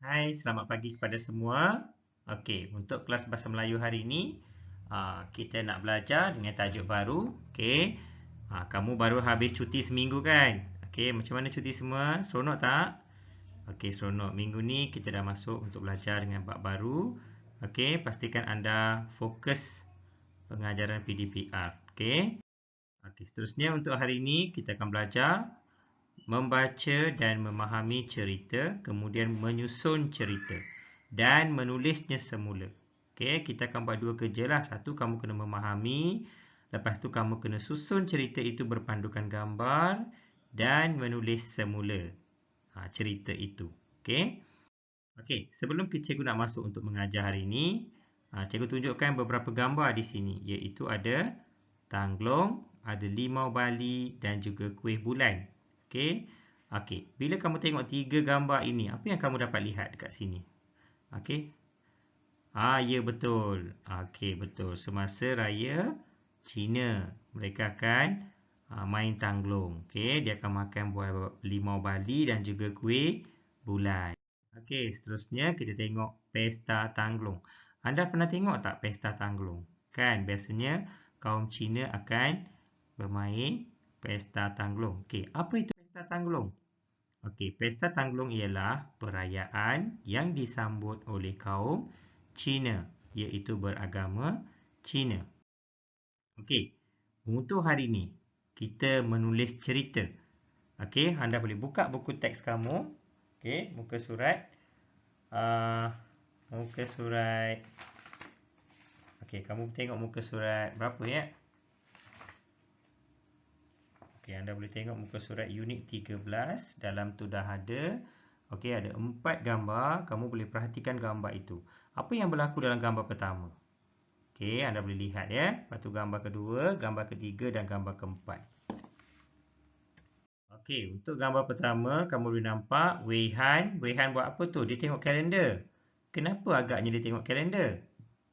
Hai, selamat pagi kepada semua. Okey, untuk kelas Bahasa Melayu hari ini, kita nak belajar dengan tajuk baru. Okey, kamu baru habis cuti seminggu kan? Okey, macam mana cuti semua? Seronok tak? Okey, seronok. Minggu ni kita dah masuk untuk belajar dengan bab baru. Okey, pastikan anda fokus pengajaran PDPR. Okey. Okey, seterusnya untuk hari ini kita akan belajar membaca dan memahami cerita, kemudian menyusun cerita dan menulisnya semula. Okey, kita akan buat dua kerja lah. Satu, kamu kena memahami. Lepas tu kamu kena susun cerita itu berpandukan gambar dan menulis semula cerita itu. Okey. Okey, sebelum cikgu nak masuk untuk mengajar hari ini, cikgu tunjukkan beberapa gambar di sini, iaitu ada tangglong, ada limau bali dan juga kuih bulan. Okey. Okey, bila kamu tengok tiga gambar ini, apa yang kamu dapat lihat dekat sini? Okey. Ya betul. Okey, betul. Semasa raya Cina, mereka akan main tangglong. Okey, dia akan makan buah limau bali dan juga kuih bulan. Okey, seterusnya kita tengok pesta tangglong. Anda pernah tengok tak pesta tangglong? Kan biasanya kaum Cina akan bermain pesta tangglong. Okey, apa itu pesta tangglong? Okey, pesta tangglong ialah perayaan yang disambut oleh kaum Cina, iaitu beragama Cina. Okey, untuk hari ini kita menulis cerita. Okey, anda boleh buka buku teks kamu. Okey, muka surat. Muka surat. Okey, kamu tengok muka surat berapa ya? Okey, anda boleh tengok muka surat unit 13. Dalam tu dah ada. Okey, ada 4 gambar. Kamu boleh perhatikan gambar itu. Apa yang berlaku dalam gambar pertama? Okey, anda boleh lihat ya. Lepas tu gambar kedua, gambar ketiga dan gambar keempat. Okey, untuk gambar pertama, kamu boleh nampak Wei Han. Wei Han buat apa tu? Dia tengok kalender. Kenapa agaknya dia tengok kalender?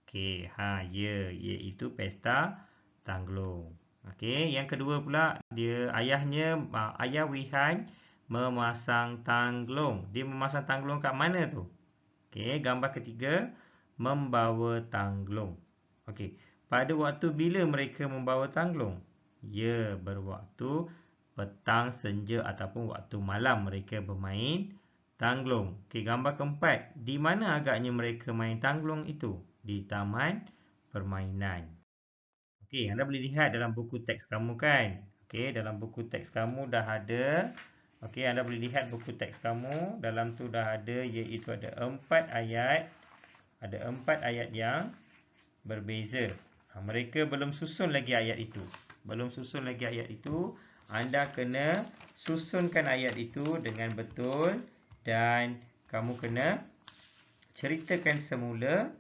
Okey, ya, iaitu pesta tangglong. Okey, yang kedua pula, ayah Wei Han memasang tangglong. Dia memasang tangglong kat mana tu? Okey, gambar ketiga, membawa tangglong. Okey, pada waktu bila mereka membawa tangglong? Ya, berwaktu petang senja ataupun waktu malam mereka bermain tangglong. Okey, gambar keempat, di mana agaknya mereka main tangglong itu? Di taman permainan. Okey, anda boleh lihat dalam buku teks kamu kan? Okey, dalam buku teks kamu dah ada. Okey, anda boleh lihat buku teks kamu. Dalam tu dah ada, iaitu ada 4 ayat. Ada 4 ayat yang berbeza. Mereka belum susun lagi ayat itu. Belum susun lagi ayat itu. Anda kena susunkan ayat itu dengan betul dan kamu kena ceritakan semula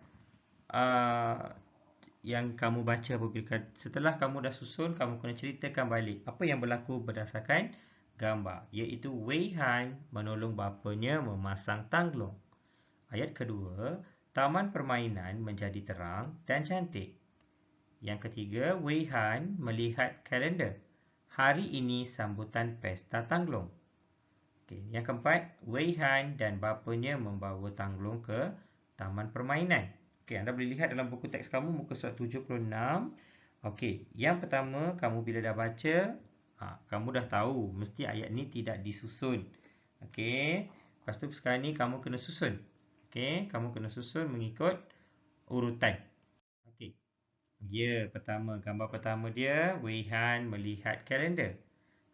yang kamu baca apabila setelah kamu dah susun, kamu kena ceritakan balik apa yang berlaku berdasarkan gambar, iaitu Wei Han menolong bapanya memasang tangglong. Ayat kedua, taman permainan menjadi terang dan cantik. Yang ketiga, Wei Han melihat kalender. Hari ini sambutan pesta tangglong. Okey, yang keempat, Wei Han dan bapanya membawa tangglong ke taman permainan. Okey, anda boleh lihat dalam buku teks kamu muka surat 76. Okey, yang pertama, kamu bila dah baca, kamu dah tahu mesti ayat ni tidak disusun. Okey, lepas tu sekarang ni kamu kena susun. Okey, kamu kena susun mengikut urutan. Okey. Ya, gambar pertama dia, Wei Han melihat kalender.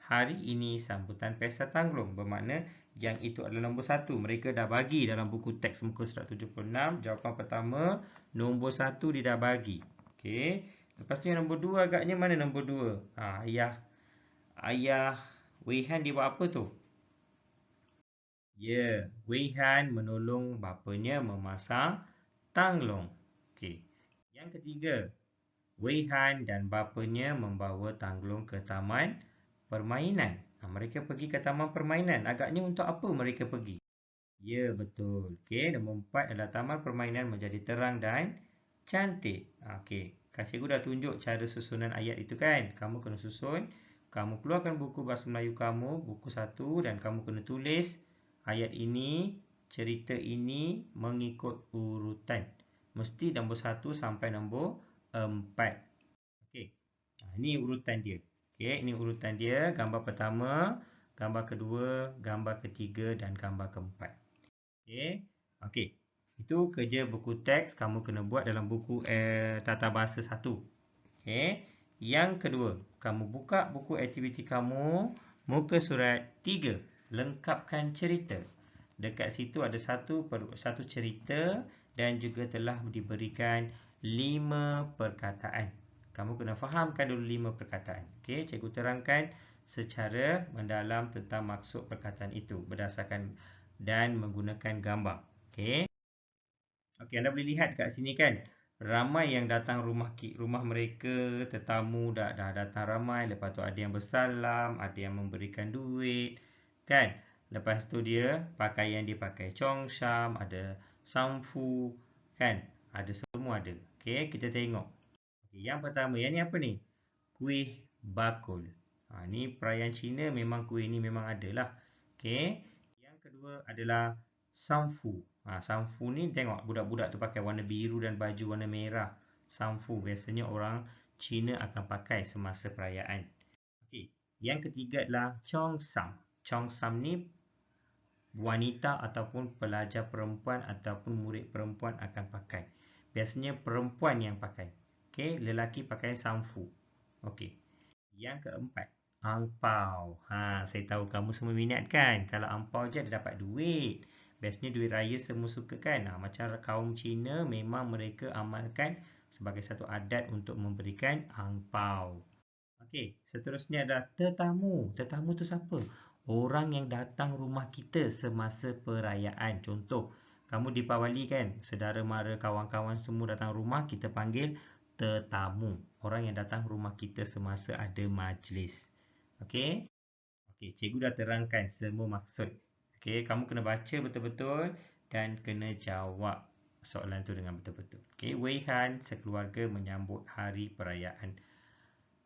Hari ini sambutan pesta tangglong. Bermakna yang itu adalah nombor 1. Mereka dah bagi dalam buku teks muka surat 76. Jawapan pertama, nombor 1 dia dah bagi. Okey. Lepas tu yang nombor 2 agaknya mana nombor 2? Ayah Wei Han dia buat apa tu? Ya, Wei Han menolong bapanya memasang tangglong. Okey. Yang ketiga, Wei Han dan bapanya membawa tangglong ke taman permainan. Mereka pergi ke taman permainan. Agaknya untuk apa mereka pergi? Ya, betul. Okey, nombor 4 adalah taman permainan menjadi terang dan cantik. Okey, cikgu dah tunjuk cara susunan ayat itu kan? Kamu kena susun. Kamu keluarkan buku bahasa Melayu kamu, buku 1 dan kamu kena tulis ayat ini cerita ini mengikut urutan. Mesti nombor 1 sampai nombor 4. Okey. Ini urutan dia. Okey, ini urutan dia. Gambar pertama, gambar kedua, gambar ketiga dan gambar keempat. Okey. Okey. Itu kerja buku teks kamu kena buat dalam buku tata bahasa 1. Okey. Yang kedua, kamu buka buku aktiviti kamu, muka surat 3, lengkapkan cerita. Dekat situ ada satu cerita dan juga telah diberikan 5 perkataan. Kamu kena fahamkan dulu 5 perkataan. Okey, cikgu terangkan secara mendalam tentang maksud perkataan itu berdasarkan dan menggunakan gambar. Okey. Okey, anda boleh lihat kat sini kan. Ramai yang datang rumah mereka, tetamu dah datang ramai, lepas tu ada yang bersalam, ada yang memberikan duit, kan? Lepas tu pakaian dia pakai chongsam, ada samfu, kan? Ada semua ada. Okey, kita tengok. Okay, yang pertama, yang ni apa ni? Kuih bakul. Ni perayaan Cina memang kuih ni memang ada lah. Okey. Yang kedua adalah samfu. Samfu ni tengok budak-budak tu pakai warna biru dan baju warna merah. Samfu biasanya orang Cina akan pakai semasa perayaan. Okey. Yang ketiga adalah chongsam. Chongsam ni wanita ataupun pelajar perempuan ataupun murid perempuan akan pakai. Biasanya perempuan yang pakai. Okey, lelaki pakai samfu. Okey. Yang keempat, angpau. Saya tahu kamu semua minat kan? Kalau angpau je ada dapat duit. Biasanya duit raya semua suka kan? Macam kaum Cina memang mereka amalkan sebagai satu adat untuk memberikan angpau. Okey, seterusnya ada tetamu. Tetamu tu siapa? Orang yang datang rumah kita semasa perayaan. Contoh, kamu Deepawali kan? Saudara mara, kawan-kawan semua datang rumah, kita panggil tetamu. Orang yang datang rumah kita semasa ada majlis. Okey? Okey, cikgu dah terangkan semua maksud. Okey, kamu kena baca betul-betul dan kena jawab soalan tu dengan betul-betul. Okey, Wei Han sekeluarga menyambut hari perayaan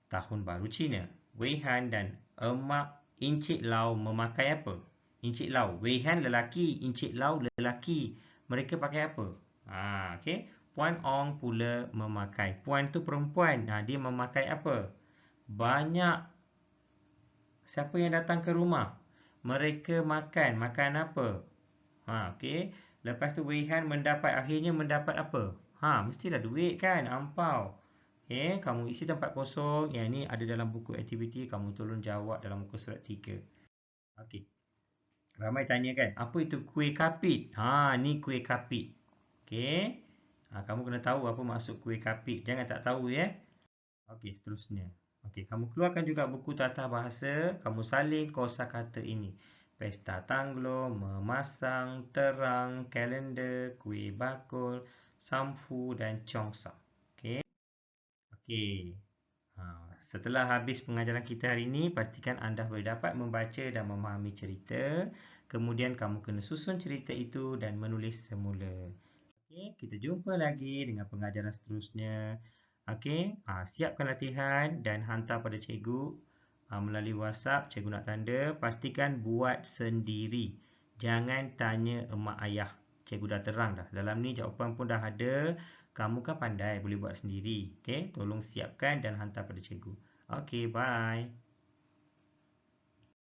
Tahun Baru Cina. Wei Han dan Emak Encik Lau memakai apa? Encik Lau, Wei Han lelaki, Encik Lau lelaki. Mereka pakai apa? Okey. Puan Ong pula memakai. Puan tu perempuan. Dia memakai apa? Banyak. Siapa yang datang ke rumah? Mereka makan. Makan apa? Okey. Lepas tu Wei Han akhirnya mendapat apa? Mestilah duit kan? Ampau. Okey. Kamu isi tempat kosong. Yang ni ada dalam buku aktiviti. Kamu tolong jawab dalam muka surat 3. Okey. Ramai tanya kan? Apa itu kuih kapit? Ni kuih kapit. Okey. Kamu kena tahu apa maksud kuih kapit. Jangan tak tahu ya. Okey, seterusnya. Okey, kamu keluarkan juga buku tata bahasa. Kamu salin kosakata ini. Pesta Tanglo, memasang, terang, kalender, kuih bakul, samfu dan chongsam. Okey. Okey. Setelah habis pengajaran kita hari ini, pastikan anda boleh dapat membaca dan memahami cerita. Kemudian kamu kena susun cerita itu dan menulis semula. Okey, kita jumpa lagi dengan pengajaran seterusnya. Okey, siapkan latihan dan hantar pada cikgu melalui WhatsApp. Cikgu nak tanda, pastikan buat sendiri. Jangan tanya emak ayah. Cikgu dah terang dah. Dalam ni jawapan pun dah ada. Kamu kan pandai, boleh buat sendiri. Okey, tolong siapkan dan hantar pada cikgu. Okey, bye.